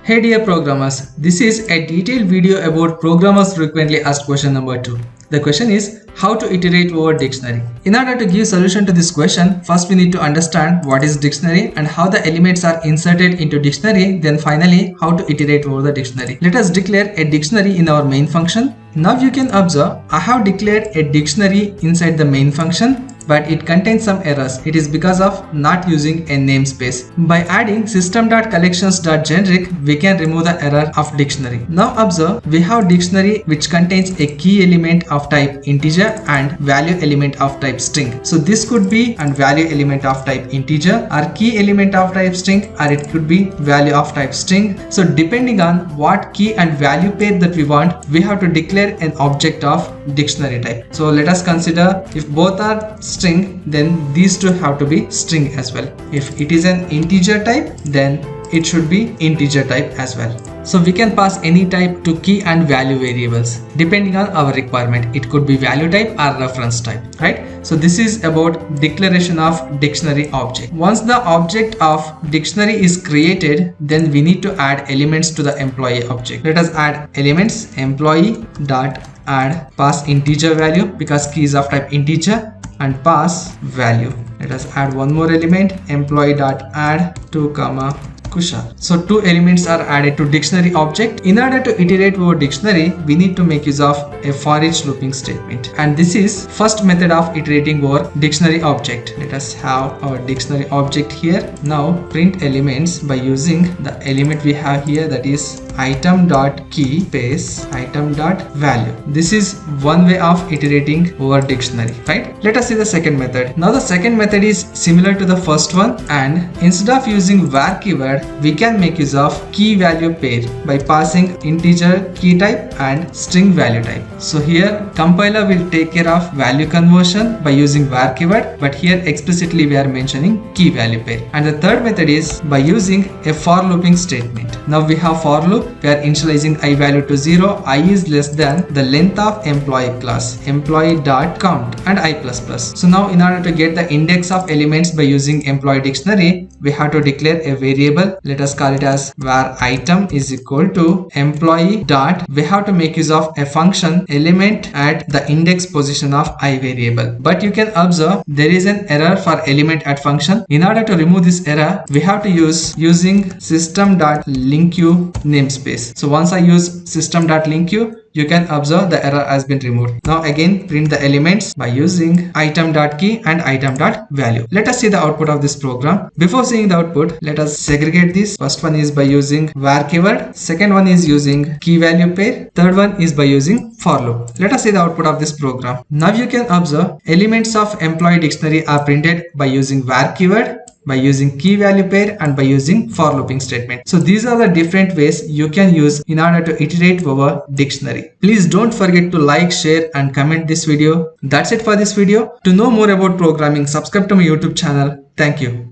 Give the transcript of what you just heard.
Hey dear programmers, this is a detailed video about programmers frequently asked question number 2. The question is how to iterate over dictionary. In order to give solution to this question, first we need to understand what is dictionary and how the elements are inserted into dictionary, then finally how to iterate over the dictionary. Let us declare a dictionary in our main function. Now you can observe I have declared a dictionary inside the main function, but it contains some errors. It is because of not using a namespace. By adding system.collections.generic, we can remove the error of dictionary. Now observe, we have dictionary which contains a key element of type integer and value element of type string. So this could be and value element of type integer or key element of type string, or it could be value of type string. So depending on what key and value pair that we want, we have to declare an object of dictionary type. So let us consider if both are string, then these two have to be string as well. If it is an integer type, then it should be integer type as well. So we can pass any type to key and value variables depending on our requirement. It could be value type or reference type, right? So this is about declaration of dictionary object. Once the object of dictionary is created, then we need to add elements to the employee object. Let us add elements employee dot add pass integer value because key is of type integer and pass value. Let us add one more element employee dot add 2 comma Kushal. So two elements are added to dictionary object. In order to iterate over dictionary, we need to make use of a for each looping statement, and this is first method of iterating over dictionary object. Let us have our dictionary object here. Now print elements by using the element we have here, that is item.key space item.value. This is one way of iterating over dictionary, right? Let us see the second method. Now the second method is similar to the first one, and instead of using var keyword, we can make use of key value pair by passing integer key type and string value type. So here compiler will take care of value conversion by using var keyword, but here explicitly we are mentioning key value pair. And the third method is by using a for looping statement. Now we have for loop. We are initializing I value to 0, I is less than the length of employee class, employee dot count and I plus plus. So now in order to get the index of elements by using employee dictionary, we have to declare a variable. Let us call it as var item is equal to employee dot. We have to make use of a function element at the index position of I variable. But you can observe there is an error for element at function. In order to remove this error, we have to use using system.LINQ namespace. So once I use system.LINQ, you can observe the error has been removed. Now again print the elements by using item.key and item.value. Let us see the output of this program. Before seeing the output, let us segregate this. First one is by using var keyword, second one is using key value pair, third one is by using for loop. Let us see the output of this program. Now you can observe elements of employee dictionary are printed by using var keyword, by using key value pair and by using for looping statement. So these are the different ways you can use in order to iterate over dictionary. Please don't forget to like, share and comment this video. That's it for this video. To know more about programming, subscribe to my YouTube channel. Thank you.